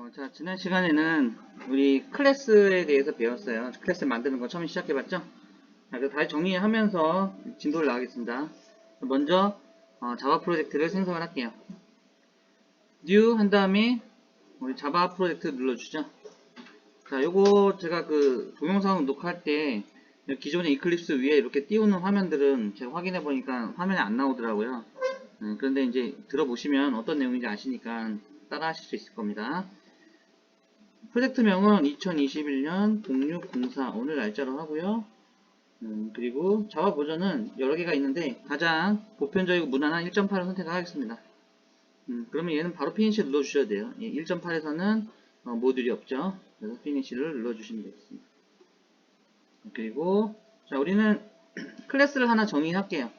자, 지난 시간에는 우리 클래스에 대해서 배웠어요. 클래스 만드는 거 처음 시작해봤죠? 자, 그래서 다시 정리하면서 진도를 나가겠습니다. 먼저, 자바 프로젝트를 생성을 할게요. New 한 다음에, 우리 자바 프로젝트 눌러주죠. 자, 요거 제가 그 동영상 녹화할 때, 기존의 이클립스 위에 이렇게 띄우는 화면들은 제가 확인해보니까 화면에 안 나오더라고요. 그런데 이제 들어보시면 어떤 내용인지 아시니까 따라 하실 수 있을 겁니다. 프로젝트명은 2021년 0604 오늘 날짜로 하고요. 그리고 자바 버전은 여러 개가 있는데 가장 보편적이고 무난한 1.8을 선택하겠습니다. 그러면 얘는 바로 피니시 눌러주셔야 돼요. 1.8에서는 모듈이 없죠. 그래서 피니시를 눌러주시면 되겠습니다. 그리고 자, 우리는 클래스를 하나 정의할게요.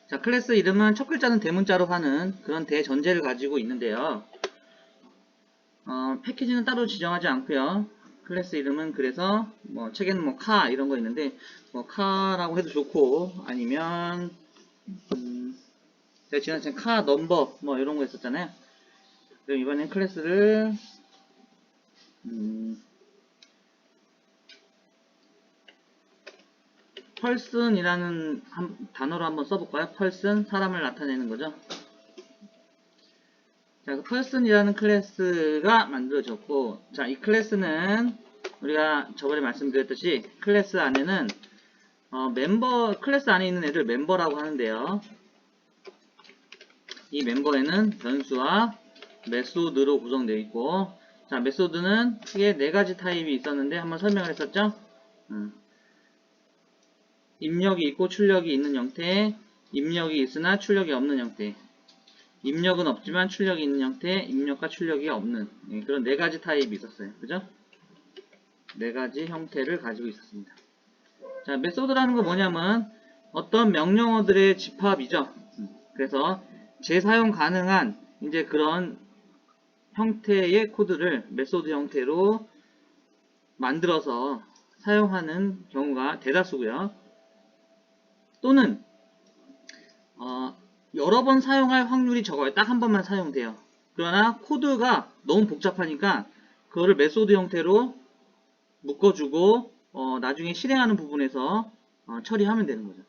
자, 클래스 이름은 첫 글자는 대문자로 하는 그런 대전제를 가지고 있는데요. 패키지는 따로 지정하지 않고요. 클래스 이름은 그래서 뭐 책에는 뭐 카 이런 거 있는데 뭐 카라고 해도 좋고 아니면 제가 지난주에 카 넘버 뭐 이런 거 있었잖아요. 그럼 이번엔 클래스를 펄슨이라는 단어로 한번 써볼까요? 펄슨 사람을 나타내는 거죠. 자, 그 펄슨이라는 클래스가 만들어졌고, 자, 이 클래스는 우리가 저번에 말씀드렸듯이 클래스 안에는 클래스 안에 있는 애들 멤버라고 하는데요. 이 멤버에는 변수와 메소드로 구성되어 있고, 자, 메소드는 크게 네 가지 타입이 있었는데 한번 설명을 했었죠. 입력이 있고 출력이 있는 형태, 입력이 있으나 출력이 없는 형태, 입력은 없지만 출력이 있는 형태, 입력과 출력이 없는 그런 네 가지 타입이 있었어요. 그죠? 네 가지 형태를 가지고 있었습니다. 자, 메소드라는 건 뭐냐면 어떤 명령어들의 집합이죠. 그래서 재사용 가능한 이제 그런 형태의 코드를 메소드 형태로 만들어서 사용하는 경우가 대다수고요. 또는 여러 번 사용할 확률이 적어요. 딱 한 번만 사용돼요. 그러나 코드가 너무 복잡하니까 그거를 메소드 형태로 묶어주고 나중에 실행하는 부분에서 처리하면 되는 거죠.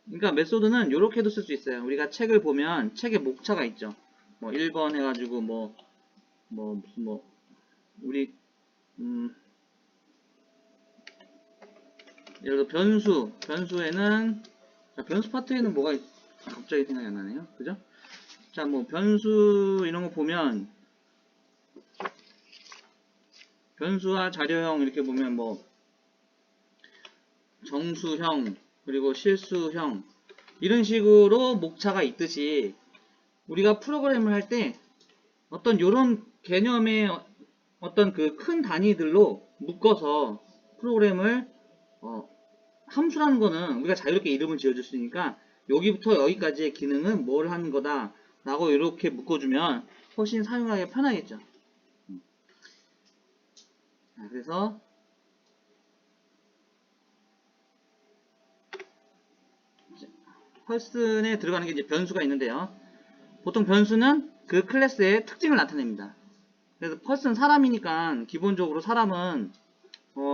그러니까 메소드는 이렇게도 쓸 수 있어요. 우리가 책을 보면 책에 목차가 있죠. 뭐 1번 해가지고 우리 예를 들어 변수에는 자, 변수 파트에는 뭐가 갑자기 생각이 안 나네요. 그죠? 자, 뭐 변수 이런 거 보면 변수와 자료형 이렇게 보면 뭐 정수형 그리고 실수형 이런 식으로 목차가 있듯이 우리가 프로그램을 할 때 어떤 요런 개념의 어떤 그 큰 단위들로 묶어서 프로그램을 함수라는 거는 우리가 자유롭게 이름을 지어줄 수 있으니까 여기부터 여기까지의 기능은 뭘 하는 거다 라고 이렇게 묶어주면 훨씬 사용하기 편하겠죠. 자, 그래서 펄슨에 들어가는 게 이제 변수가 있는데요. 보통 변수는 그 클래스의 특징을 나타냅니다. 그래서 펄슨 사람이니까 기본적으로 사람은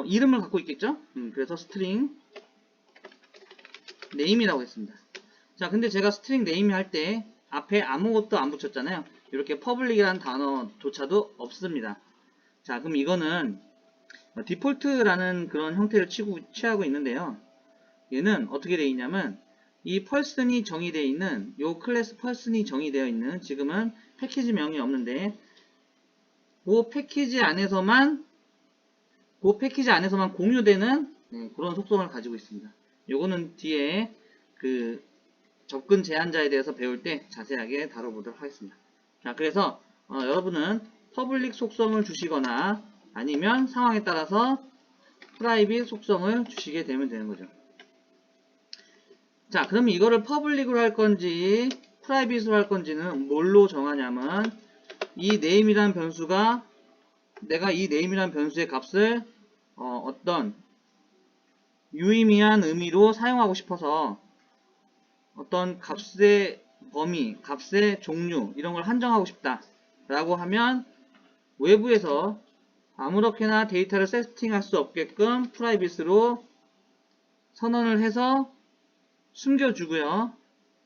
이름을 갖고 있겠죠. 그래서 스트링 네임이라고 했습니다. 자, 근데 제가 스트링 네임 할 때 앞에 아무것도 안 붙였잖아요. 이렇게 퍼블릭이라는 단어조차도 없습니다. 자, 그럼 이거는 디폴트라는 그런 형태를 취하고 있는데요. 얘는 어떻게 되어 있냐면 이 펄슨이 정의되어 있는 요 클래스 펄슨이 정의되어 있는 지금은 패키지명이 없는데 그 패키지 안에서만 공유되는 그런 속성을 가지고 있습니다. 요거는 뒤에 그 접근 제한자에 대해서 배울 때 자세하게 다뤄보도록 하겠습니다. 자, 그래서 여러분은 퍼블릭 속성을 주시거나 아니면 상황에 따라서 프라이빗 속성을 주시게 되면 되는 거죠. 자, 그러면 이거를 퍼블릭으로 할 건지 프라이빗으로 할 건지는 뭘로 정하냐면 이 name이라는 변수가 내가 이 name이라는 변수의 값을 어떤 유의미한 의미로 사용하고 싶어서 어떤 값의 범위, 값의 종류 이런 걸 한정하고 싶다 라고 하면 외부에서 아무렇게나 데이터를 세팅할 수 없게끔 프라이빗으로 선언을 해서 숨겨주고요.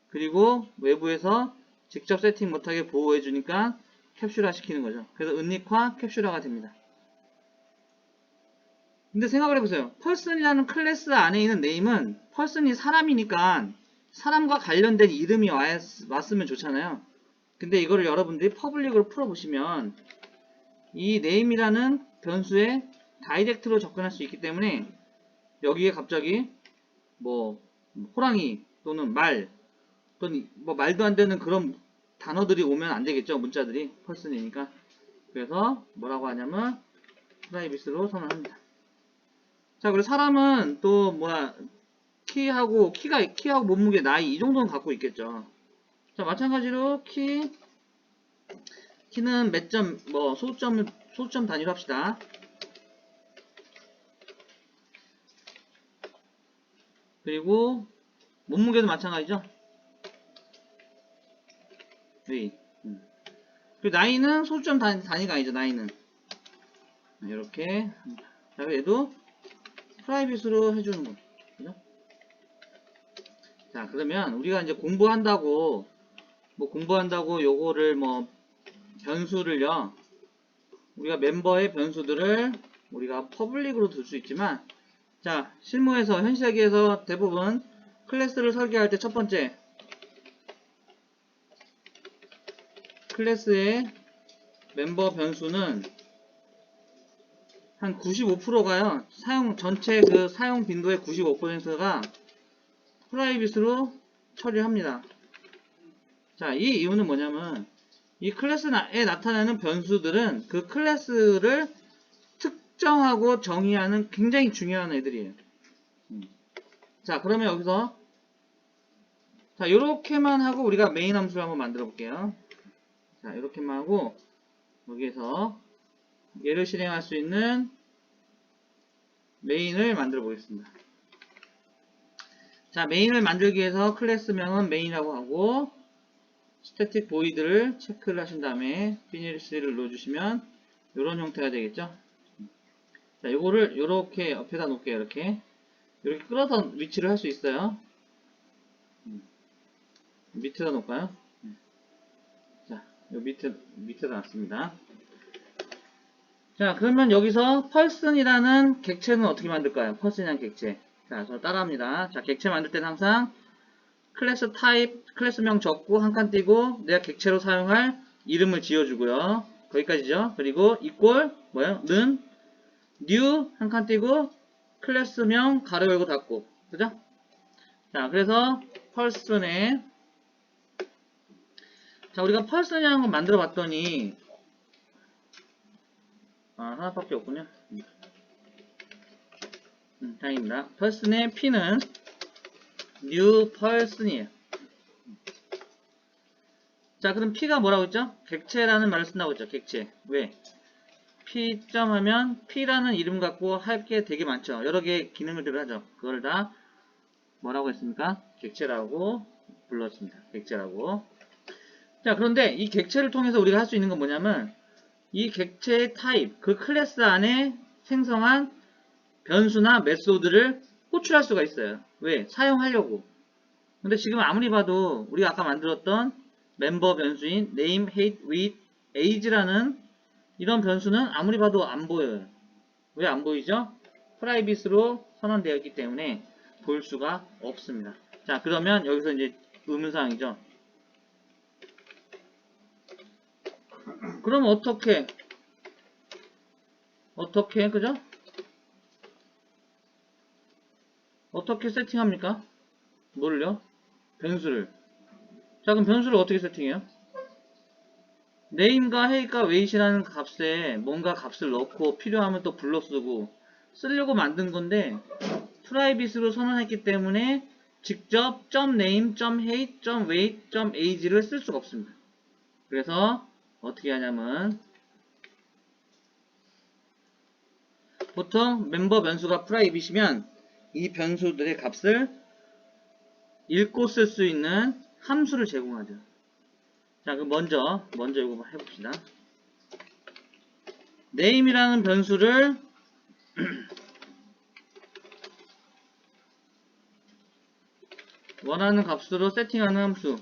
그리고 외부에서 직접 세팅 못하게 보호해주니까 캡슐화 시키는 거죠. 그래서 은닉화 캡슐화가 됩니다. 근데 생각을 해보세요. person이라는 클래스 안에 있는 name은 person이 사람이니까 사람과 관련된 이름이 왔으면 좋잖아요. 근데 이거를 여러분들이 퍼블릭으로 풀어보시면 이 name이라는 변수에 다이렉트로 접근할 수 있기 때문에 여기에 갑자기 뭐 호랑이 또는 말 또는 뭐 말도 안 되는 그런 단어들이 오면 안 되겠죠. 문자들이 person이니까. 그래서 뭐라고 하냐면 프라이빗으로 선언합니다. 자, 그리고 사람은 또 뭐야 키하고 몸무게 나이 이 정도는 갖고 있겠죠. 자, 마찬가지로 키는 몇 점 뭐 소수점 단위로 합시다. 그리고 몸무게도 마찬가지죠. 그리고 나이는 소수점 단위가 아니죠. 나이는 이렇게. 자, 얘도 프라이빗으로 해주는 거. 그죠? 자, 그러면 우리가 이제 공부한다고 요거를 뭐 변수를요. 우리가 멤버의 변수들을 우리가 퍼블릭으로 둘 수 있지만, 자, 실무에서 현실 세계에서 대부분 클래스를 설계할 때 첫 번째 클래스의 멤버 변수는 한 95%가요. 전체 그 사용 빈도의 95%가 프라이빗으로 처리합니다. 자, 이 이유는 뭐냐면 이 클래스에 나타나는 변수들은 그 클래스를 특정하고 정의하는 굉장히 중요한 애들이에요. 자, 그러면 여기서 자, 요렇게만 하고 우리가 메인 함수를 한번 만들어 볼게요. 자, 요렇게만 하고 여기에서 얘를 실행할 수 있는 메인을 만들어 보겠습니다. 자, 메인을 만들기 위해서 클래스명은 메인이라고 하고 스태틱 보이드를 체크를 하신 다음에 피니시를 넣어주시면 이런 형태가 되겠죠. 자, 요거를 요렇게 옆에다 놓을게요. 이렇게 끌어서 위치를 할 수 있어요. 밑에다 놓을까요? 자, 요 밑에다 놨습니다. 자, 그러면 여기서 person이라는 객체는 어떻게 만들까요? person이라는 객체. 자, 저 따라합니다. 자, 객체 만들 때는 항상 클래스 타입, 클래스명 적고 한 칸 띄고 내가 객체로 사용할 이름을 지어주고요. 거기까지죠. 그리고 equal 뭐예요? 는 new 한 칸 띄고 클래스명 가로 열고 닫고, 그죠? 자, 그래서 person에 자, 우리가 person이라는 걸 만들어 봤더니 하나밖에 없군요. 다행입니다. person의 p는 new person이에요. 자, 그럼 p가 뭐라고 했죠? 객체라는 말을 쓴다고 했죠. 객체. 왜? p 점 하면 p라는 이름 갖고 할 게 되게 많죠. 여러 개의 기능들을 하죠. 그걸 다 뭐라고 했습니까? 객체라고 불렀습니다. 객체라고. 자, 그런데 이 객체를 통해서 우리가 할 수 있는 건 뭐냐면 이 객체의 타입, 그 클래스 안에 생성한 변수나 메소드를 호출할 수가 있어요. 왜? 사용하려고. 근데 지금 아무리 봐도 우리가 아까 만들었던 멤버 변수인 name, height, weight, age라는 이런 변수는 아무리 봐도 안 보여요. 왜 안 보이죠? 프라이빗으로 선언되어 있기 때문에 볼 수가 없습니다. 자, 그러면 여기서 이제 의문사항이죠. 그럼 어떻게 그죠? 어떻게 세팅합니까? 뭐를요? 변수를. 자, 그럼 변수를 어떻게 세팅해요? name과 height과 weight이라는 값에 뭔가 값을 넣고 필요하면 또 불러 쓰려고 만든 건데 프라이빗으로 선언했기 때문에 직접 .name, .height, .weight, .age를 쓸 수가 없습니다. 그래서 어떻게 하냐면 보통 멤버 변수가 프라이빗이면 이 변수들의 값을 읽고 쓸 수 있는 함수를 제공하죠. 자, 그럼 먼저 이거 해봅시다. name이라는 변수를 원하는 값으로 세팅하는 함수.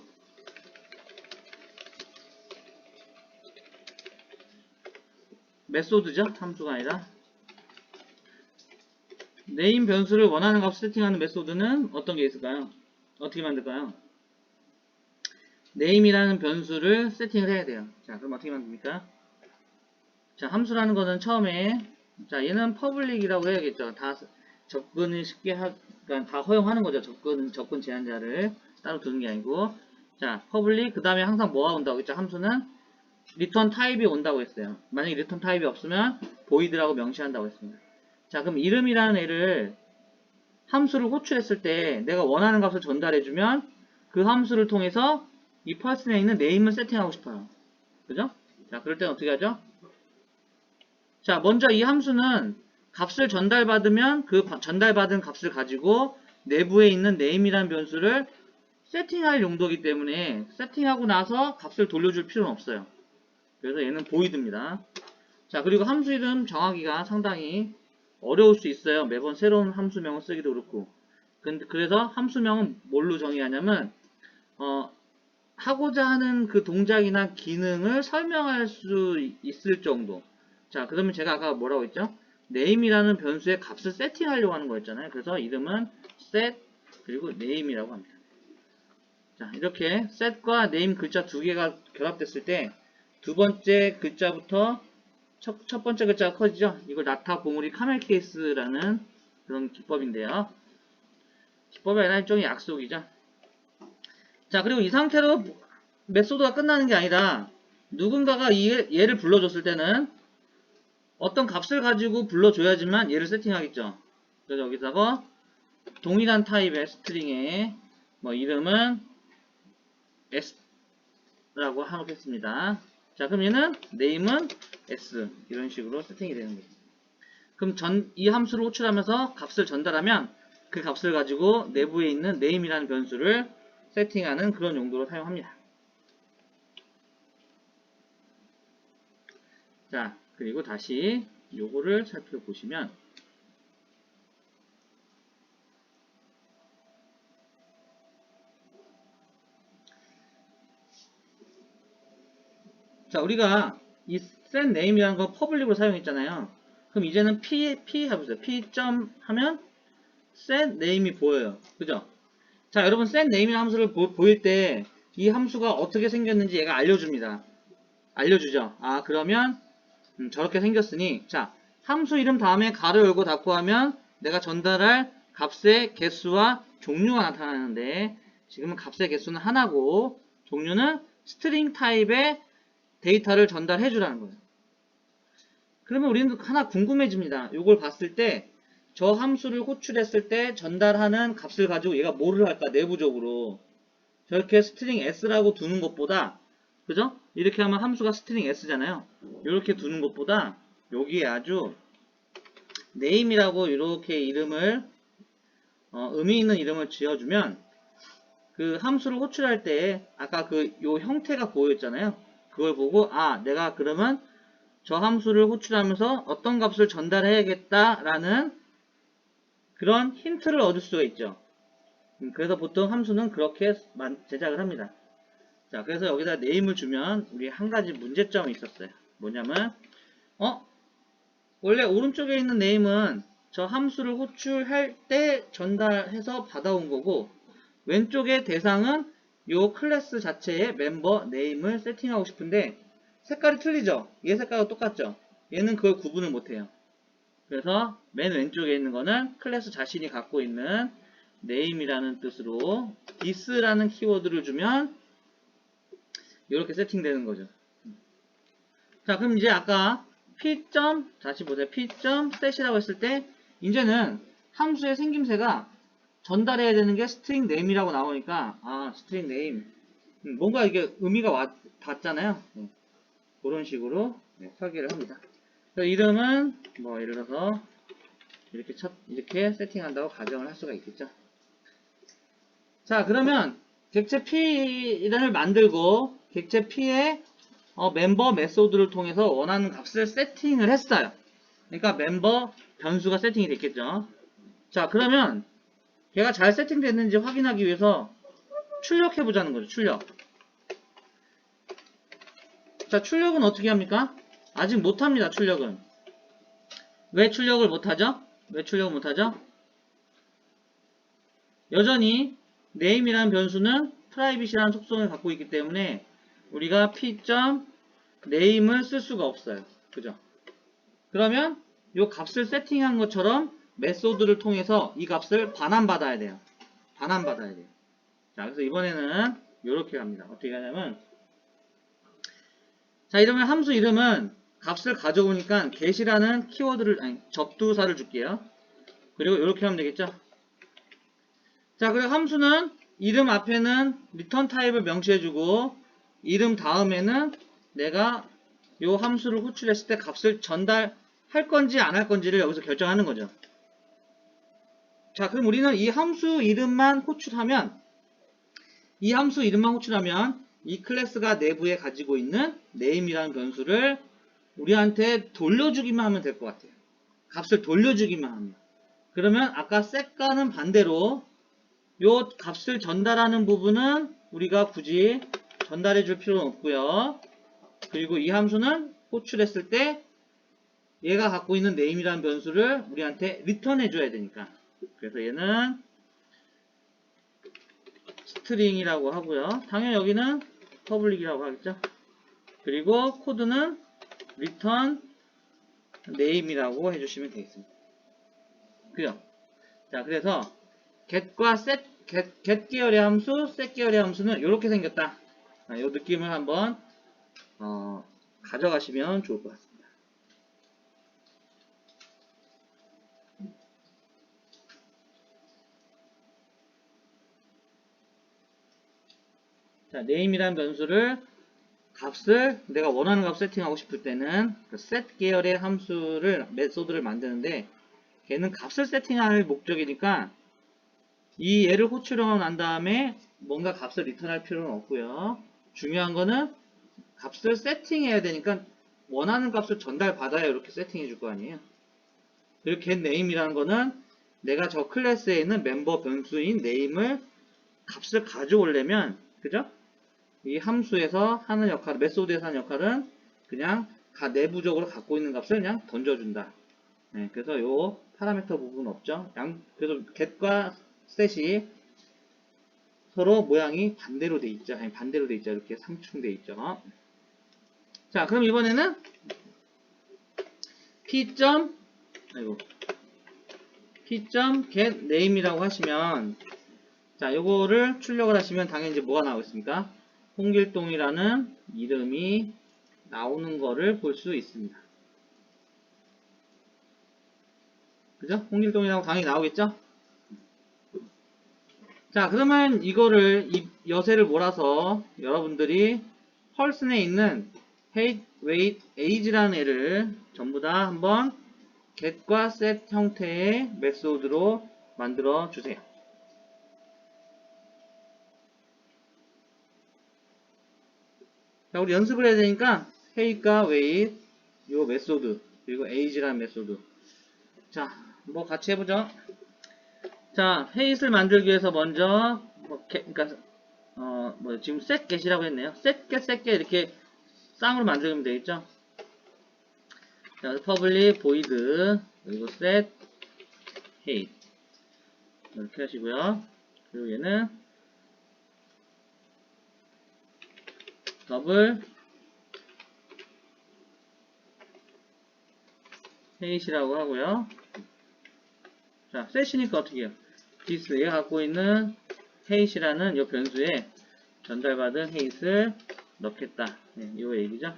메소드죠? 함수가 아니라. name 변수를 원하는 값 세팅하는 메소드는 어떤 게 있을까요? 어떻게 만들까요? name이라는 변수를 세팅을 해야 돼요. 자, 그럼 어떻게 만듭니까? 자, 함수라는 거는 처음에, 자, 얘는 public이라고 해야겠죠. 다 접근을 쉽게 그러니까 다 허용하는 거죠. 접근 제한자를 따로 두는 게 아니고. 자, public, 그 다음에 항상 뭐가 온다고 했죠? 함수는 return 타입이 온다고 했어요. 만약에 return 타입이 없으면 void라고 명시한다고 했습니다. 자, 그럼 이름이라는 애를 함수를 호출했을 때 내가 원하는 값을 전달해주면 그 함수를 통해서 이 펄슨에 있는 name을 세팅하고 싶어요. 그죠? 자, 그럴 때는 어떻게 하죠? 자, 먼저 이 함수는 값을 전달받으면 그 전달받은 값을 가지고 내부에 있는 name이라는 변수를 세팅할 용도이기 때문에 세팅하고 나서 값을 돌려줄 필요는 없어요. 그래서 얘는 void입니다. 자, 그리고 함수 이름 정하기가 상당히 어려울 수 있어요. 매번 새로운 함수명을 쓰기도 그렇고. 그래서 함수명은 뭘로 정의하냐면 하고자 하는 그 동작이나 기능을 설명할 수 있을 정도. 자, 그러면 제가 아까 뭐라고 했죠? name이라는 변수의 값을 세팅하려고 하는 거였잖아요. 그래서 이름은 set 그리고 name이라고 합니다. 자, 이렇게 set과 name 글자 두 개가 결합됐을 때 두 번째 글자부터 첫 번째 글자가 커지죠? 이걸 나타 봉우리 카멜 케이스라는 그런 기법인데요. 기법이 아니라 일종의 약속이죠. 자, 그리고 이 상태로 메소드가 끝나는 게 아니라 누군가가 얘를 불러줬을 때는 어떤 값을 가지고 불러줘야지만 얘를 세팅하겠죠. 그래서 여기다가 동일한 타입의 스트링의 이름은 s라고 하겠습니다. 자, 그럼 얘는 name은 s 이런 식으로 세팅이 되는 거죠. 그럼 이 함수를 호출하면서 값을 전달하면 그 값을 가지고 내부에 있는 name이라는 변수를 세팅하는 그런 용도로 사용합니다. 자, 그리고 다시 요거를 살펴보시면 자, 우리가 이 setName이라는 거 public으로 사용했잖아요. 그럼 이제는 p 해보세요. p 점 하면 setName이 보여요. 그죠? 자, 여러분 setName이라는 함수를 보일 때 이 함수가 어떻게 생겼는지 얘가 알려줍니다. 알려주죠. 아, 그러면 저렇게 생겼으니 자, 함수 이름 다음에 가로 열고 닫고 하면 내가 전달할 값의 개수와 종류가 나타나는데 지금은 값의 개수는 하나고 종류는 스트링 타입의 데이터를 전달해 주라는 거예요. 그러면 우리는 하나 궁금해집니다. 이걸 봤을 때 저 함수를 호출했을 때 전달하는 값을 가지고 얘가 뭐를 할까 내부적으로 저렇게 스트링 s라고 두는 것보다 그죠? 이렇게 하면 함수가 스트링 s잖아요. 이렇게 두는 것보다 여기에 아주 name이라고 이렇게 이름을 의미 있는 이름을 지어주면 그 함수를 호출할 때 아까 요 형태가 보였잖아요. 그걸 보고 아, 내가 그러면 저 함수를 호출하면서 어떤 값을 전달해야겠다라는 그런 힌트를 얻을 수가 있죠. 그래서 보통 함수는 그렇게 제작을 합니다. 자, 그래서 여기다 name을 주면 우리 한 가지 문제점이 있었어요. 뭐냐면 원래 오른쪽에 있는 name은 저 함수를 호출할 때 전달해서 받아온 거고 왼쪽의 대상은 요 클래스 자체의 멤버 name을 세팅하고 싶은데 색깔이 틀리죠? 얘 색깔과 똑같죠? 얘는 그걸 구분을 못해요. 그래서 맨 왼쪽에 있는 거는 클래스 자신이 갖고 있는 name이라는 뜻으로 this라는 키워드를 주면 이렇게 세팅되는 거죠. 자, 그럼 이제 아까 p. 다시 보세요. p.set이라고 했을 때 이제는 함수의 생김새가 전달해야 되는 게 string name이라고 나오니까 아, string name 뭔가 이게 의미가 닿잖아요. 그런 식으로 설계를 합니다. 이름은 예를 들어서 이렇게 세팅한다고 가정을 할 수가 있겠죠. 자, 그러면 객체 P를 만들고 객체 P에 멤버 메소드를 통해서 원하는 값을 세팅을 했어요. 그러니까 멤버 변수가 세팅이 됐겠죠. 자, 그러면 걔가 잘 세팅됐는지 확인하기 위해서 출력해 보자는 거죠. 출력. 자, 출력은 어떻게 합니까? 아직 못합니다. 출력은. 왜 출력을 못하죠? 왜 출력을 못하죠? 여전히 name이라는 변수는 privacy라는 속성을 갖고 있기 때문에 우리가 p.name을 쓸 수가 없어요. 그죠? 그러면 이 값을 세팅한 것처럼 메소드를 통해서 이 값을 반환받아야 돼요. 반환받아야 돼요. 자, 그래서 이번에는 이렇게 갑니다. 어떻게 하냐면, 자, 이러면 함수 이름은 값을 가져오니까 get이라는 키워드를, 아니, 접두사를 줄게요. 그리고 이렇게 하면 되겠죠? 자, 그리고 함수는 이름 앞에는 return 타입을 명시해주고, 이름 다음에는 내가 이 함수를 호출했을 때 값을 전달할 건지 안 할 건지를 여기서 결정하는 거죠. 자, 그럼 우리는 이 함수 이름만 호출하면 이 클래스가 내부에 가지고 있는 name이라는 변수를 우리한테 돌려주기만 하면 될 것 같아요. 값을 돌려주기만 하면. 그러면 아까 set과는 반대로 요 값을 전달하는 부분은 우리가 굳이 전달해 줄 필요는 없고요. 그리고 이 함수는 호출했을 때 얘가 갖고 있는 name이라는 변수를 우리한테 리턴해 줘야 되니까. 그래서 얘는 스트링이라고 하고요. 당연히 여기는 public이라고 하겠죠. 그리고 코드는 return name이라고 해주시면 되겠습니다. 그죠? 자, 그래서 get과 get 계열의 함수, set 계열의 함수는 이렇게 생겼다. 이 느낌을 한번 가져가시면 좋을 것 같습니다. 자, name이라는 변수를 값을 내가 원하는 값 세팅하고 싶을 때는 그 set 계열의 함수를 메소드를 만드는데 걔는 값을 세팅할 목적이니까 이 얘를 호출하고 난 다음에 뭔가 값을 리턴할 필요는 없고요. 중요한 거는 값을 세팅해야 되니까 원하는 값을 전달받아야 이렇게 세팅해 줄 거 아니에요. 그리고 getName이라는 거는 내가 저 클래스에 있는 멤버 변수인 name을 값을 가져오려면, 그죠? 이 함수에서 하는 역할, 메소드에서 하는 역할은 그냥 내부적으로 갖고 있는 값을 그냥 던져준다. 네, 그래서 요 파라미터 부분 없죠. 그래서 get과 set이 서로 모양이 반대로 돼 있죠. 아니, 반대로 돼 있죠. 이렇게 상충돼 있죠. 자, 그럼 이번에는 p.getName이라고 하시면, 자, 요거를 출력을 하시면 당연히 이제 뭐가 나오겠습니까? 홍길동이라는 이름이 나오는 거를 볼 수 있습니다. 그죠? 홍길동이라고 당연히 나오겠죠? 자, 그러면 이거를 여세를 몰아서 여러분들이 펄슨에 있는 height, weight, age라는 애를 전부 다 한번 get과 set 형태의 메소드로 만들어 주세요. 자, 우리 연습을 해야 되니까 height과 weight 요 메소드 그리고 age라는 메소드. 자, 뭐 같이 해보죠. 자, height을 만들기 위해서 먼저 그러니까 지금 set get이라고 했네요. set get 이렇게 쌍으로 만들면 되겠죠. 자, public void 그리고 set height 이렇게 하시고요. 그리고 얘는 더블 height이라고 하고요. 자, set이니까 어떻게 해요? this 얘가 갖고 있는 height이라는 이 변수에 전달받은 height을 넣겠다. 네, 이 얘기죠.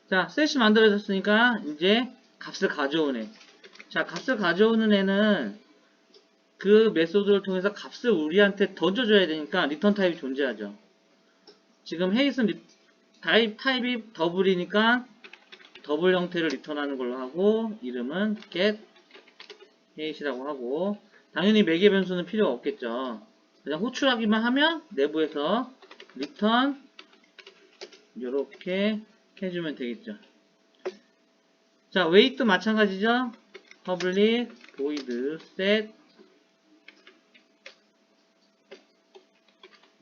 자, set이 만들어졌으니까 이제 값을 가져오는 애. 자, 값을 가져오는 애는 그 메소드를 통해서 값을 우리한테 던져줘야 되니까 리턴 타입이 존재하죠. 지금 height은 타입이 더블이니까 더블 형태를 리턴하는 걸로 하고 이름은 get height이라고 하고 당연히 매개 변수는 필요 없겠죠. 그냥 호출하기만 하면 내부에서 return 요렇게 해주면 되겠죠. 자, weight도 마찬가지죠. public void set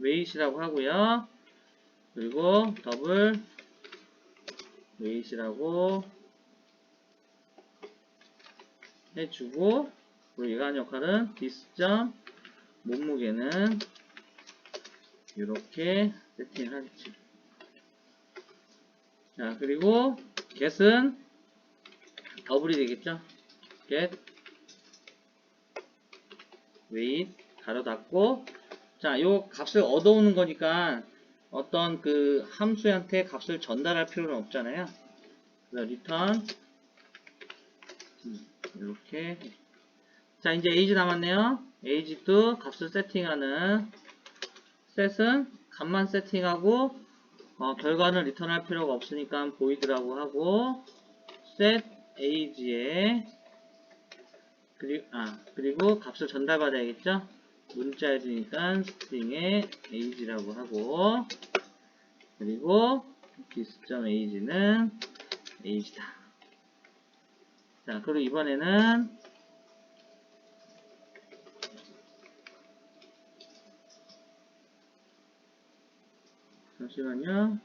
weight이라고 하고요. 그리고 더블 weight이라고 해주고, 그리고 얘가 하는 역할은 this 점 몸무게는 이렇게 세팅을 하겠죠. 자, 그리고 get은 더블이 되겠죠. get weight 가로 닫고, 자, 요 값을 얻어오는 거니까 어떤 그 함수한테 값을 전달할 필요는 없잖아요. 그래서 return 이렇게. 자, 이제 age 남았네요. age도 값을 세팅하는 set은 값만 세팅하고 결과는 리턴할 필요가 없으니까 void라고 하고, set age에 그리고 값을 전달받아야겠죠. 문자해주니까 스트링에 age라고 하고, 그리고 this.age는 age다. 자, 그리고 이번에는 잠시만요.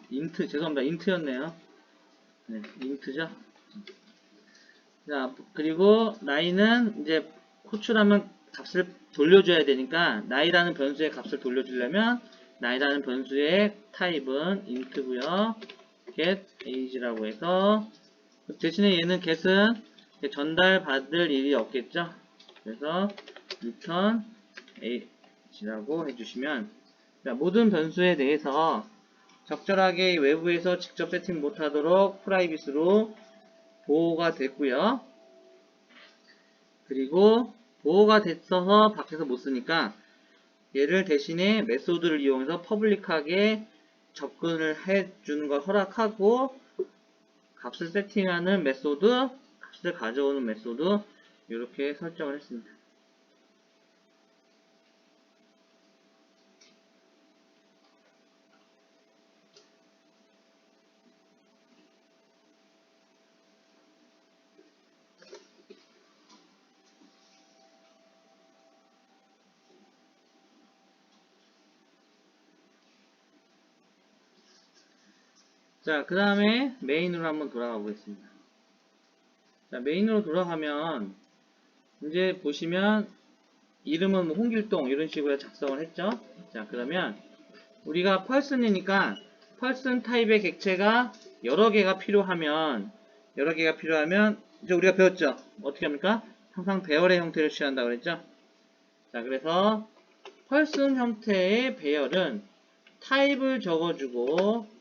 int, 죄송합니다. int였네요. 네, int죠. 자, 그리고 나이는 이제 호출하면 값을 돌려줘야 되니까, 나이라는 변수의 값을 돌려주려면 나이라는 변수의 타입은 int고요. get age라고 해서, 대신에 얘는 get은 전달받을 일이 없겠죠. 그래서 return age라고 해주시면, 자, 모든 변수에 대해서 적절하게 외부에서 직접 세팅 못하도록 프라이빗으로 보호가 됐고요. 그리고 보호가 됐어서 밖에서 못쓰니까 얘를 대신에 메소드를 이용해서 퍼블릭하게 접근을 해주는 걸 허락하고, 값을 세팅하는 메소드, 값을 가져오는 메소드 이렇게 설정을 했습니다. 자, 그 다음에 메인으로 한번 돌아가 보겠습니다. 자, 메인으로 돌아가면 이제 보시면 이름은 뭐 홍길동 이런 식으로 작성을 했죠. 자, 그러면 우리가 펄슨이니까 펄슨 타입의 객체가 여러 개가 필요하면 이제 우리가 배웠죠. 어떻게 합니까? 항상 배열의 형태를 취한다고 그랬죠. 자, 그래서 펄슨 형태의 배열은 타입을 적어주고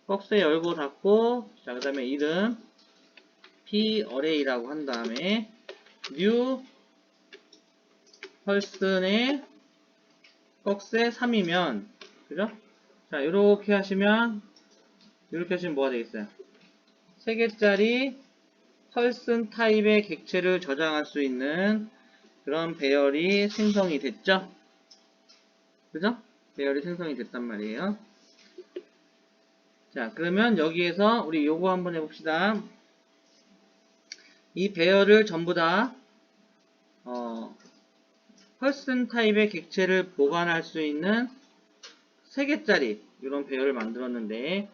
박스 열고 닫고, 자, 그 다음에 이름 p-array라고 한 다음에 new person의 박스에 3이면 그죠? 자, 이렇게 하시면 뭐가 되겠어요? 3개짜리 person 타입의 객체를 저장할 수 있는 그런 배열이 생성이 됐죠? 그죠? 배열이 생성이 됐단 말이에요. 자, 그러면 여기에서 우리 요거 한번 해봅시다. 이 배열을 전부 다 person 타입의 객체를 보관할 수 있는 3개짜리 이런 배열을 만들었는데,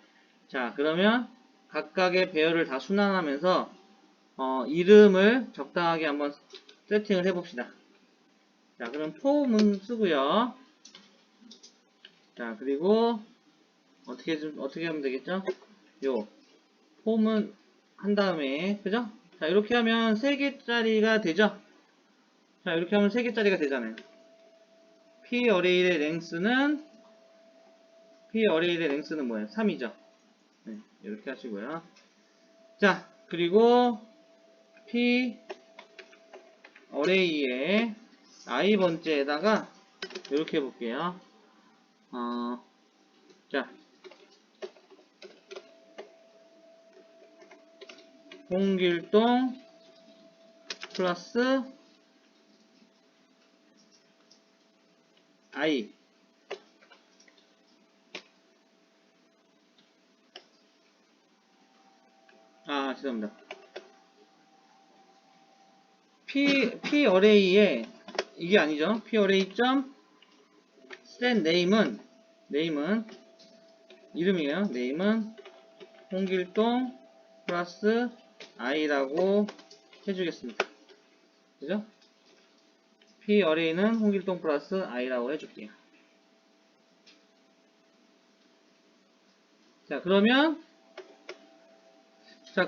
자, 그러면 각각의 배열을 다 순환하면서 이름을 적당하게 한번 세팅을 해봅시다. 자, 그럼 폼은 쓰고요. 자, 그리고 어떻게 하면 되겠죠? 요 폼은 한 다음에, 그죠? 자, 이렇게 하면 3개짜리가 되죠? 자, 이렇게 하면 3개짜리가 되잖아요. p-array의 랭스는 뭐예요? 3이죠? 네, 이렇게 하시고요. 자, 그리고 p-array의 i번째에다가 이렇게 해볼게요. 자, 홍길동 플러스 i. 죄송합니다. p array에 이게 아니죠. p array 점 set name은 이름이에요. name은 홍길동 플러스 i라고 해주겠습니다. 그죠? p array는 홍길동 플러스 i라고 해줄게요. 자,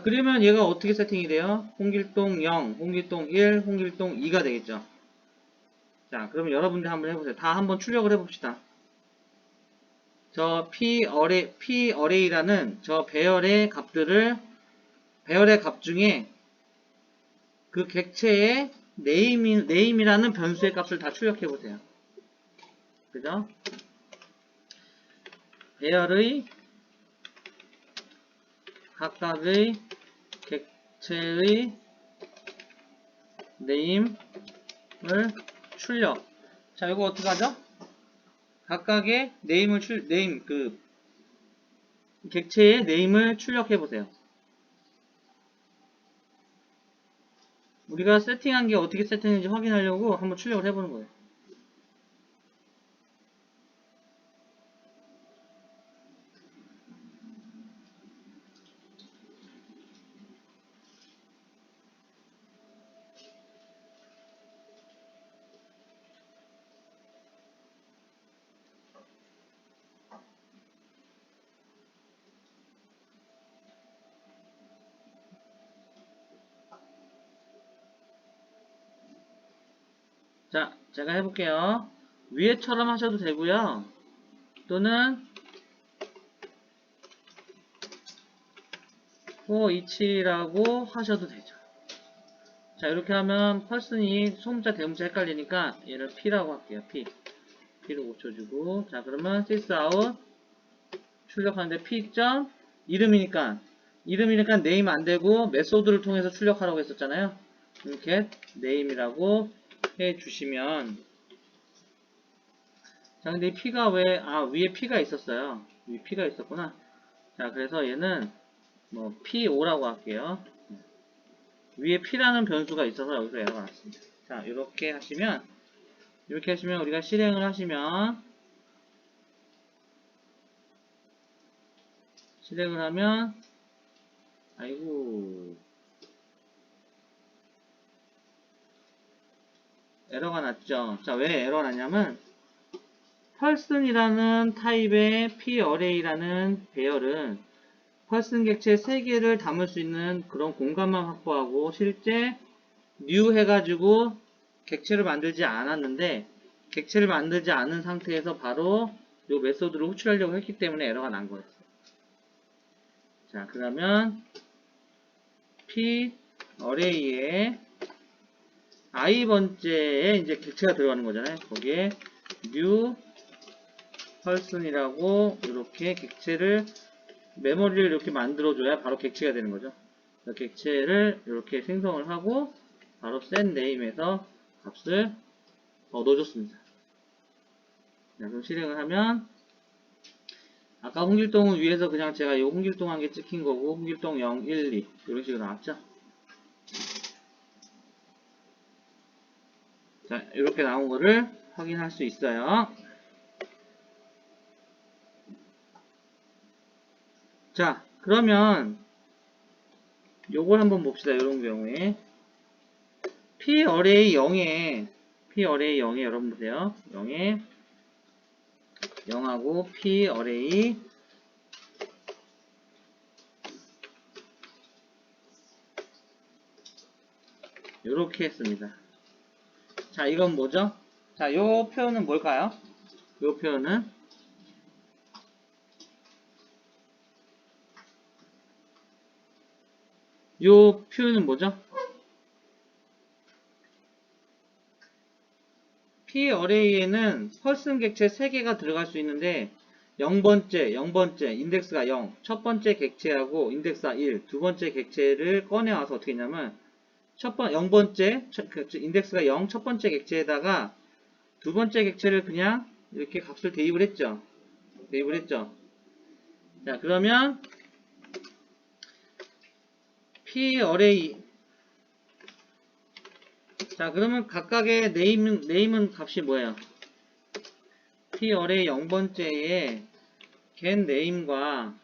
그러면 얘가 어떻게 세팅이 돼요? 홍길동 0, 홍길동 1, 홍길동 2가 되겠죠. 자, 그러면 여러분들 한번 해보세요. 다 한번 출력을 해봅시다. 저 p array라는 저 배열의 값 중에 그 객체의 name이라는 변수의 값을 다 출력해보세요. 그죠? 배열의 각각의 객체의 name을 출력. 자, 이거 어떻게 하죠? 각각의 객체의 name을 출력해 보세요. 우리가 세팅한 게 어떻게 세팅했는지 확인하려고 한번 출력을 해보는 거예요. 자, 제가 해볼게요. 위에처럼 하셔도 되고요. 또는 for each라고 하셔도 되죠. 자, 이렇게 하면 펄슨이 소문자 대문자 헷갈리니까 얘를 p라고 할게요. p를 5초 주고, 자, 그러면 sysout 출력하는데 p 점 이름이니까 name 안 되고 메소드를 통해서 출력하라고 했었잖아요. get name이라고 해 주시면, 자, 근데 이 p가 위에 p가 있었어요. 위에 p가 있었구나. 자, 그래서 얘는 뭐 p5라고 할게요. 위에 p라는 변수가 있어서 여기서 에러가 났습니다. 자, 이렇게 하시면 우리가 실행을 하면 아이고, 에러가 났죠. 자, 왜 에러가 났냐면 펄슨이라는 타입의 p array라는 배열은 펄슨 객체 3개를 담을 수 있는 그런 공간만 확보하고 실제 new 해가지고 객체를 만들지 않았는데, 객체를 만들지 않은 상태에서 바로 이 메소드를 호출하려고 했기 때문에 에러가 난 거였어요. 자, 그러면 p array에 i번째에 이제 객체가 들어가는 거잖아요. 거기에 new person이라고 이렇게 객체를 메모리를 이렇게 만들어줘야 바로 객체가 되는 거죠. 객체를 이렇게 생성을 하고 바로 set name에서 값을 넣어줬습니다. 자, 그럼 실행을 하면 아까 홍길동은 위에서 그냥 제가 이 홍길동 한 개 찍힌 거고 홍길동 0, 1, 2 이런 식으로 나왔죠. 자, 이렇게 나온 거를 확인할 수 있어요. 자, 그러면 요걸 한번 봅시다. 이런 경우에 p array 0에 여러분 보세요. 0에 0하고 p array 요렇게 했습니다. 자, 이건 뭐죠? 자, 요 표현은 뭘까요? 요 표현은 뭐죠? p array에는 펄슨 객체 3개가 들어갈 수 있는데 0번째 인덱스가 0, 첫 번째 객체하고 인덱스가 1, 두 번째 객체를 꺼내와서 어떻게 했냐면 0번째 인덱스가 0, 첫 번째 객체에다가 두 번째 객체를 그냥 이렇게 값을 대입을 했죠. 자, 그러면 P 어레이. 자, 그러면 각각의 네임은 값이 뭐예요? P 어레이 0번째에 get name과,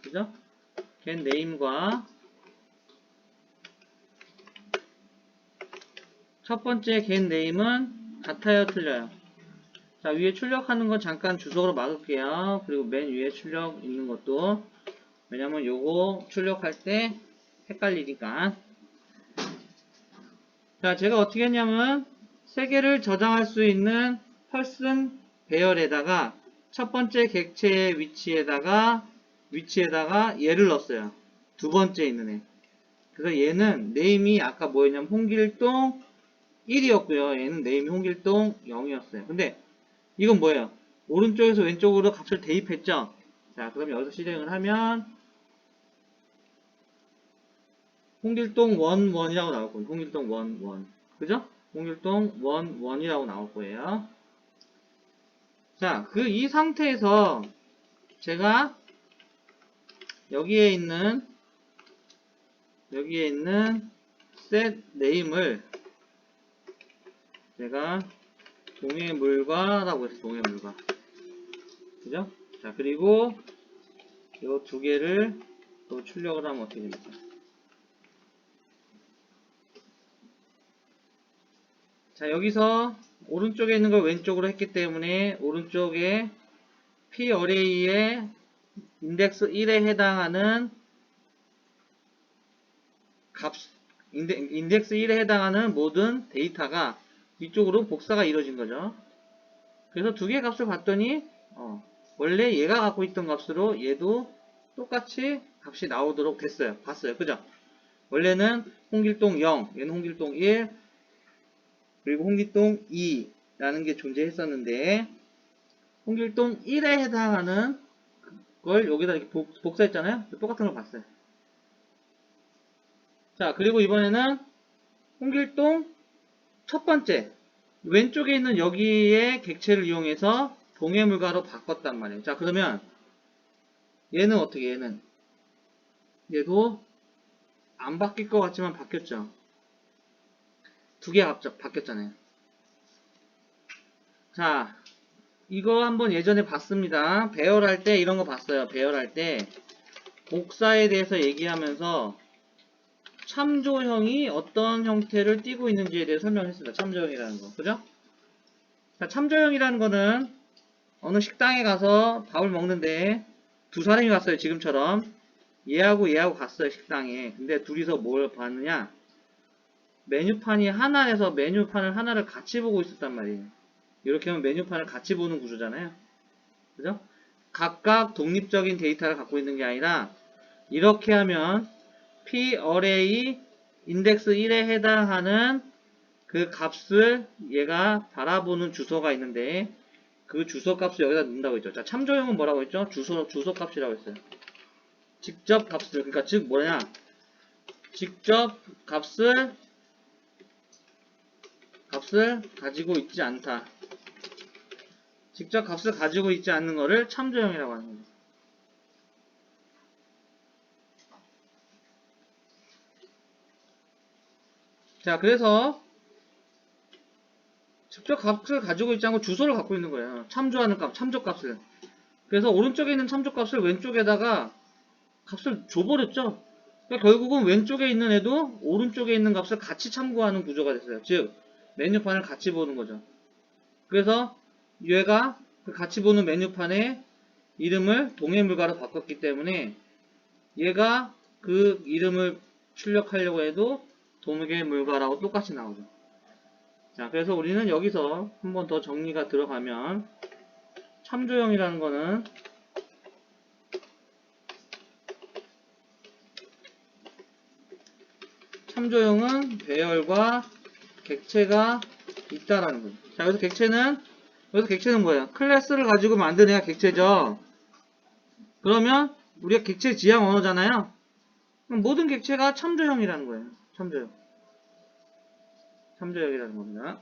그죠? get name과 첫 번째 get name은 같아요, 틀려요? 자, 위에 출력하는 거 잠깐 주석으로 막을게요. 그리고 맨 위에 출력 있는 것도, 왜냐면 요거 출력할 때 헷갈리니까. 자, 제가 어떻게 했냐면 세 개를 저장할 수 있는 person 배열에다가 첫 번째 객체의 위치에다가 얘를 넣었어요. 두 번째 있는 애. 그래서 얘는 네임이 아까 뭐였냐면 홍길동 1이었고요. 얘는 네임이 홍길동 0이었어요. 근데 이건 뭐예요? 오른쪽에서 왼쪽으로 값을 대입했죠? 자, 그럼 여기서 실행을 하면 홍길동 1, 1이라고 나올 거예요. 홍길동 1, 1. 그죠? 홍길동 1, 1이라고 나올 거예요. 자, 이 상태에서 제가 여기에 있는 set name을 제가 동해물과라고 했어요. 동해물과. 그죠? 자, 그리고 이 두 개를 또 출력을 하면 어떻게 됩니까? 자, 여기서 오른쪽에 있는 걸 왼쪽으로 했기 때문에 오른쪽에 P 어레이의 인덱스 1에 해당하는 인덱스 1에 해당하는 모든 데이터가 이쪽으로 복사가 이루어진 거죠. 그래서 두 개의 값을 봤더니 원래 얘가 갖고 있던 값으로 얘도 똑같이 값이 나오도록 됐어요. 봤어요. 그죠? 원래는 홍길동 0, 얘는 홍길동 1, 그리고 홍길동 2라는 게 존재했었는데 홍길동 1에 해당하는 걸 여기다 이렇게 복사했잖아요. 똑같은 걸 봤어요. 자, 그리고 이번에는 홍길동 첫 번째 왼쪽에 있는 여기에 객체를 이용해서 동해물과로 바꿨단 말이에요. 자, 그러면 얘는 어떻게, 얘도 안 바뀔 것 같지만 바뀌었죠. 두 개가 바뀌었잖아요. 자, 이거 한번 예전에 봤습니다. 배열할 때 이런 거 봤어요. 배열할 때 복사에 대해서 얘기하면서 참조형이 어떤 형태를 띠고 있는지에 대해 설명했습니다. 참조형이라는 거. 그죠? 자, 참조형이라는 거는 어느 식당에 가서 밥을 먹는데 두 사람이 갔어요. 지금처럼. 얘하고 갔어요. 식당에. 근데 둘이서 뭘 봤느냐? 메뉴판이 하나에서 메뉴판을 하나를 같이 보고 있었단 말이에요. 이렇게 하면 메뉴판을 같이 보는 구조잖아요. 그죠? 각각 독립적인 데이터를 갖고 있는 게 아니라 이렇게 하면 P 어레이 인덱스 1에 해당하는 그 값을 얘가 바라보는 주소가 있는데 그 주소 값을 여기다 넣는다고 했죠. 자, 참조형은 뭐라고 했죠? 주소 값이라고 했어요. 직접 값을, 그러니까 즉 뭐냐? 직접 값을 가지고 있지 않다. 직접 값을 가지고 있지 않는 거를 참조형이라고 하는 거죠. 자, 그래서 직접 값을 가지고 있지 않고 주소를 갖고 있는 거예요. 참조하는 값, 참조값을. 그래서 오른쪽에 있는 참조값을 왼쪽에다가 값을 줘버렸죠. 그러니까 결국은 왼쪽에 있는 애도 오른쪽에 있는 값을 같이 참고하는 구조가 됐어요. 즉 메뉴판을 같이 보는 거죠. 그래서 얘가 그 같이 보는 메뉴판의 이름을 동해물과로 바꿨기 때문에 얘가 그 이름을 출력하려고 해도 동해물과라고 똑같이 나오죠. 자, 그래서 우리는 여기서 한 번 더 정리가 들어가면 참조형이라는 거는 참조형은 배열과 객체가 있다라는 거예요. 자, 여기서 객체는 뭐예요? 클래스를 가지고 만든 애가 객체죠. 그러면 우리가 객체 지향 언어잖아요. 그럼 모든 객체가 참조형이라는 거예요. 참조형이라는 겁니다.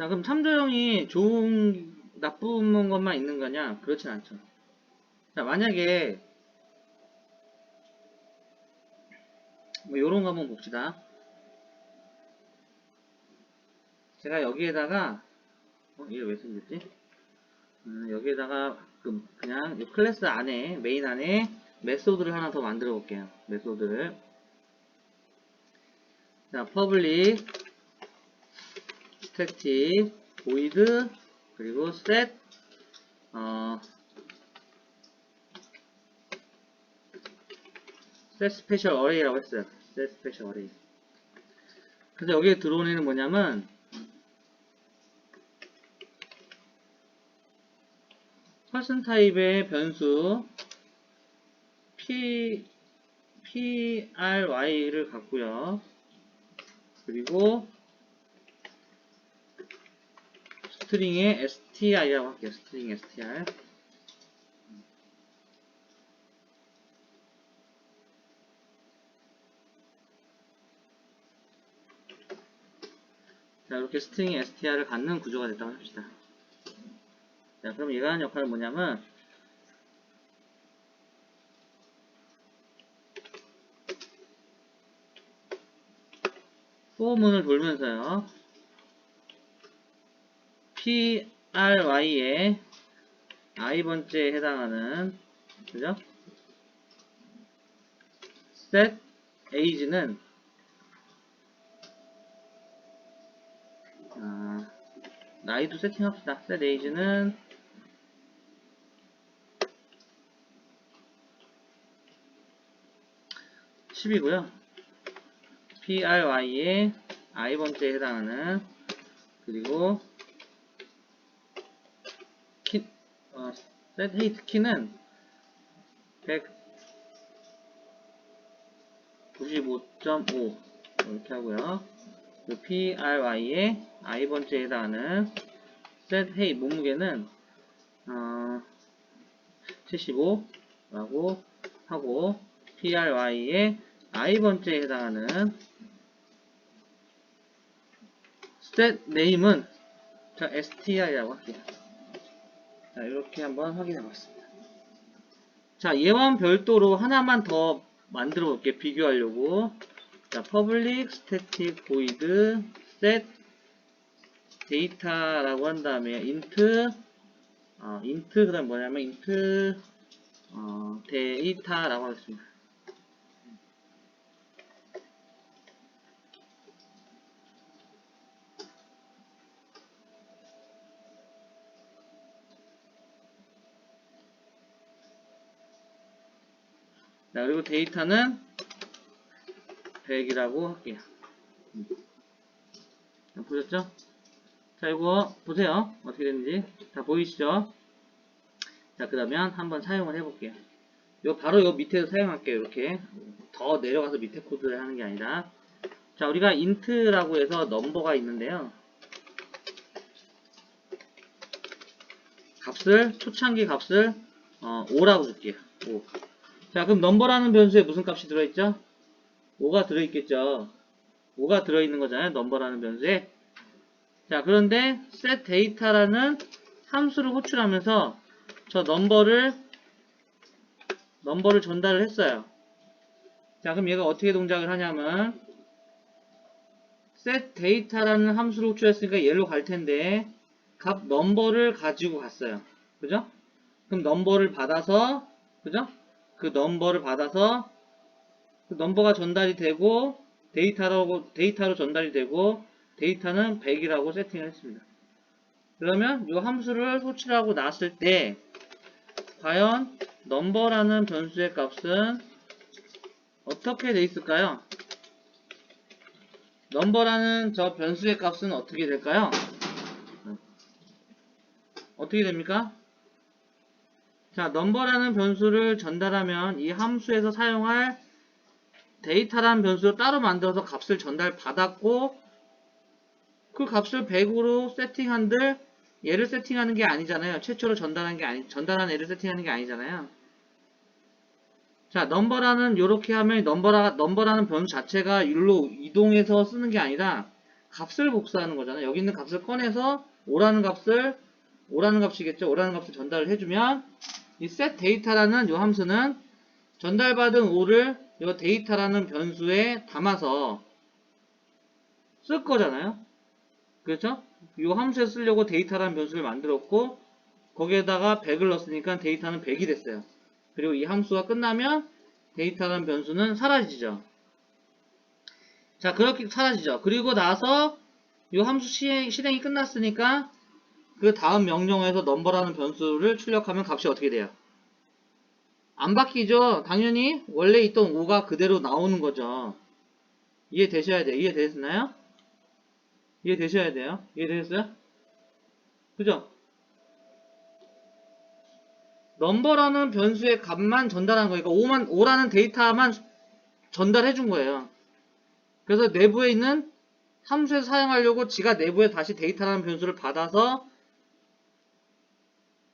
자, 그럼 참조형이 좋은, 나쁜 것만 있는 거냐? 그렇진 않죠. 자, 만약에, 뭐, 요런 거 한번 봅시다. 제가 여기에다가, 이게 왜 생겼지? 여기에다가, 그냥, 이 클래스 안에, 메인 안에, 메소드를 하나 더 만들어 볼게요. 메소드를. 자, public, static, void, 그리고 set, set special array라고 했어요. set special array. 그래서 여기에 들어오는 애는 뭐냐면, 퍼슨 타입의 변수 pry를 갖고요. 그리고 스트링의 str이라고 할게요. 스트링 str. 자, 이렇게 스트링 str을 갖는 구조가 됐다고 합시다. 자, 그럼 얘가 하는 역할은 뭐냐면, 포문을 돌면서요. pry의 i번째에 해당하는, 그죠? set age는 나이도 세팅합시다. set age는 10이고요. pry의 i번째에 해당하는, 그리고 set height 키는 195.5 이렇게 하고요. pry의 i번째에 해당하는 set height 몸무게는 75라고 하고, pry의 i번째에 해당하는 set name은 str이라고 할게요. 자, 이렇게 한번 확인해 봤습니다. 자, 얘와 별도로 하나만 더 만들어 볼게요. 비교하려고. 자, public static void set data라고 한 다음에 int 그 다음 뭐냐면 int data라고 하겠습니다. 자, 그리고 데이터는 100이라고 할게요. 보셨죠? 자, 이거 보세요. 어떻게 되는지. 다 보이시죠? 자, 그러면 한번 사용을 해볼게요. 바로 요 밑에서 사용할게요. 이렇게. 더 내려가서 밑에 코드를 하는 게 아니라. 자, 우리가 int라고 해서 넘버가 있는데요. 초창기 값을 5라고 줄게요. 5. 자, 그럼 넘버라는 변수에 무슨 값이 들어있죠? 5가 들어있겠죠. 5가 들어있는 거잖아요. 넘버라는 변수에. 자, 그런데 set data라는 함수를 호출하면서 저 넘버를 전달을 했어요. 자, 그럼 얘가 어떻게 동작을 하냐면 set data라는 함수를 호출했으니까 얘로 갈 텐데 값 넘버를 가지고 갔어요. 그죠? 그럼 넘버를 받아서, 그죠? 그 넘버를 받아서 그 넘버가 전달이 되고 데이터로 전달이 되고 데이터는 100이라고 세팅을 했습니다. 그러면 이 함수를 호출하고 났을 때 과연 넘버라는 변수의 값은 어떻게 돼 있을까요? 넘버라는 저 변수의 값은 어떻게 될까요? 어떻게 됩니까? 자, 넘버라는 변수를 전달하면 이 함수에서 사용할 데이터라는 변수를 따로 만들어서 값을 전달받았고 그 값을 100으로 세팅한들 얘를 세팅하는 게 아니잖아요. 최초로 전달한 애를 세팅하는 게 아니잖아요. 자, 넘버라는 요렇게 하면 넘버라는 변수 자체가 일로 이동해서 쓰는 게 아니라 값을 복사하는 거잖아요. 여기 있는 값을 꺼내서 오라는 값이겠죠. 오라는 값을 전달을 해주면 이 set data라는 이 함수는 전달받은 오를 이 데이터라는 변수에 담아서 쓸 거잖아요. 그렇죠? 이 함수에 쓰려고 데이터라는 변수를 만들었고 거기에다가 100을 넣었으니까 데이터는 100이 됐어요. 그리고 이 함수가 끝나면 데이터라는 변수는 사라지죠. 자, 그렇게 사라지죠. 그리고 나서 이 함수 실행이 끝났으니까 그 다음 명령어에서 넘버라는 변수를 출력하면 값이 어떻게 돼요? 안 바뀌죠. 당연히 원래 있던 5가 그대로 나오는 거죠. 이해되셔야 돼요. 이해되셨나요? 이해되셔야 돼요. 이해되셨어요? 그죠? 넘버라는 변수의 값만 전달한 거니까 5라는 데이터만 전달해 준 거예요. 그래서 내부에 있는 함수에서 사용하려고 지가 내부에 다시 데이터라는 변수를 받아서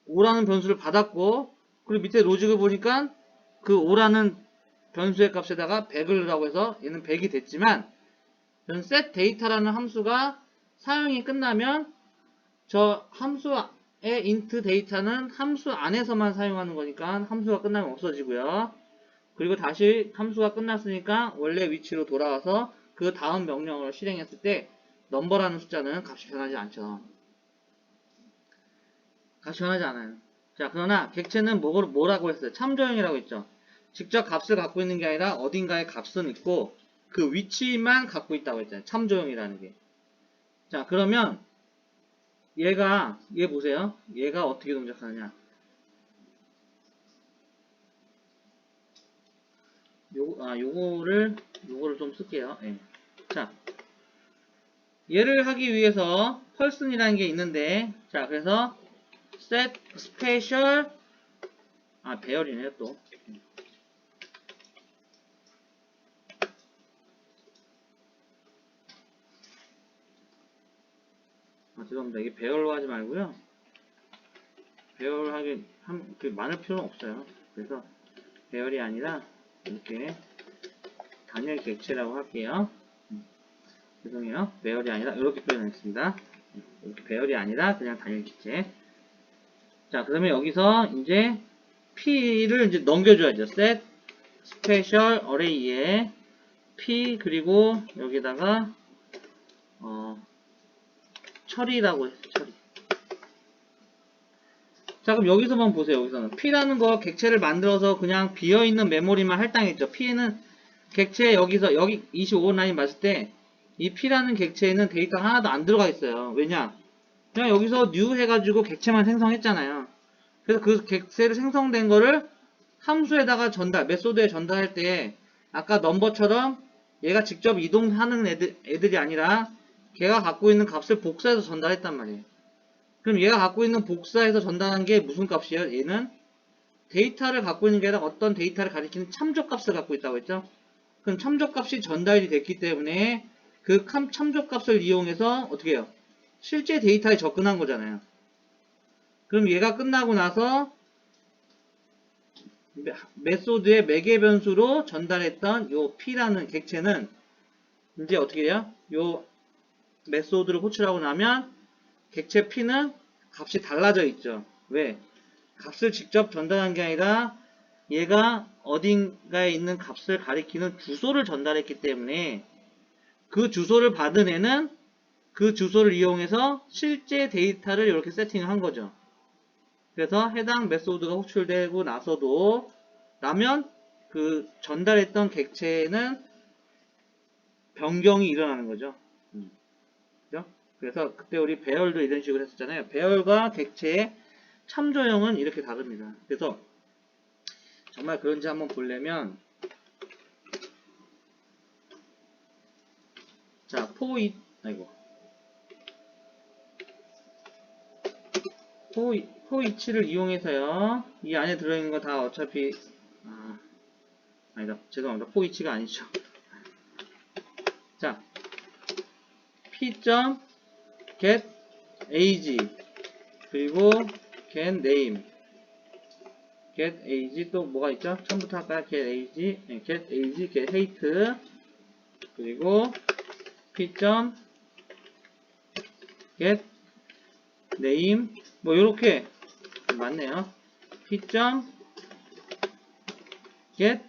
5라는 변수를 받았고 그리고 밑에 로직을 보니까 그 5라는 변수의 값에다가 100을 넣으라고 해서 얘는 100이 됐지만 set data라는 함수가 사용이 끝나면 저 함수의 int 데이터는 함수 안에서만 사용하는 거니까 함수가 끝나면 없어지고요. 그리고 다시 함수가 끝났으니까 원래 위치로 돌아와서 그 다음 명령을 실행했을 때 넘버라는 숫자는 값이 변하지 않죠. 값이 변하지 않아요. 자, 그러나 객체는 뭐라고 했어요? 참조형이라고 했죠. 직접 값을 갖고 있는 게 아니라 어딘가에 값은 있고 그 위치만 갖고 있다고 했잖아요. 참조형이라는 게. 자, 그러면 얘 보세요. 얘가 어떻게 동작하느냐. 요거를 좀 쓸게요. 예. 자, 얘를 하기 위해서 person이라는 게 있는데, 자, 그래서 set special, 배열이네요, 또. 죄송합니다. 이게 배열로 하지 말고요. 배열하기, 많을 필요는 없어요. 그래서 배열이 아니라, 이렇게, 단일 객체라고 할게요. 죄송해요. 배열이 아니라, 이렇게 표현했습니다. 이렇게 배열이 아니라, 그냥 단일 객체. 자, 그러면 여기서 이제 P를 이제 넘겨줘야죠. set special array에 P 그리고 여기다가 처리라고 했어요. 처리. 자, 그럼 여기서만 보세요. 여기서는 P라는 거 객체를 만들어서 그냥 비어있는 메모리만 할당했죠. P는 객체 여기 25번 라인 봤을 때 이 P라는 객체에는 데이터가 하나도 안 들어가 있어요. 왜냐? 그냥 여기서 new 해가지고 객체만 생성했잖아요. 그래서 그 객체를 생성된 거를 함수에다가 메소드에 전달할 때 아까 넘버처럼 얘가 직접 이동하는 애들이 아니라 걔가 갖고 있는 값을 복사해서 전달했단 말이에요. 그럼 얘가 갖고 있는 복사해서 전달한 게 무슨 값이에요? 얘는 데이터를 갖고 있는 게 아니라 어떤 데이터를 가리키는 참조값을 갖고 있다고 했죠? 그럼 참조값이 전달이 됐기 때문에 그 참조값을 이용해서 어떻게 해요? 실제 데이터에 접근한 거잖아요. 그럼 얘가 끝나고 나서 메소드의 매개 변수로 전달했던 요 P라는 객체는 이제 어떻게 돼요? 요 메소드를 호출하고 나면 객체 P는 값이 달라져 있죠. 왜? 값을 직접 전달한 게 아니라 얘가 어딘가에 있는 값을 가리키는 주소를 전달했기 때문에 그 주소를 받은 애는 그 주소를 이용해서 실제 데이터를 이렇게 세팅을 한 거죠. 그래서 해당 메소드가 호출되고 나면 그 전달했던 객체는 변경이 일어나는 거죠. 그죠? 그래서 그때 우리 배열도 이런 식으로 했었잖아요. 배열과 객체의 참조형은 이렇게 다릅니다. 그래서 정말 그런지 한번 보려면 자, 포이치를 이용해서요. 이 안에 들어있는 거 다 어차피 아니다. 죄송합니다. 포이치가 아니죠. 자, p.get age 그리고 get name get age 또 뭐가 있죠? 처음부터 할까요? get age, get age, get height 그리고 p.get get name 뭐 요렇게 맞네요. p. get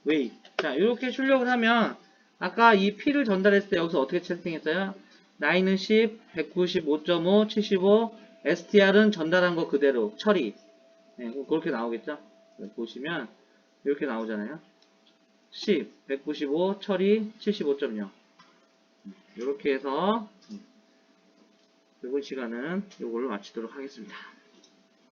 weight. 자, 이렇게 출력을 하면 아까 이 P를 전달했을 때 여기서 어떻게 채팅했어요? 나이는 10, 195.5, 75, STR은 전달한 거 그대로 처리. 네, 그렇게 나오겠죠? 보시면 이렇게 나오잖아요. 10, 195, 처리, 75.0. 이렇게 해서 이번 시간은 이걸로 마치도록 하겠습니다.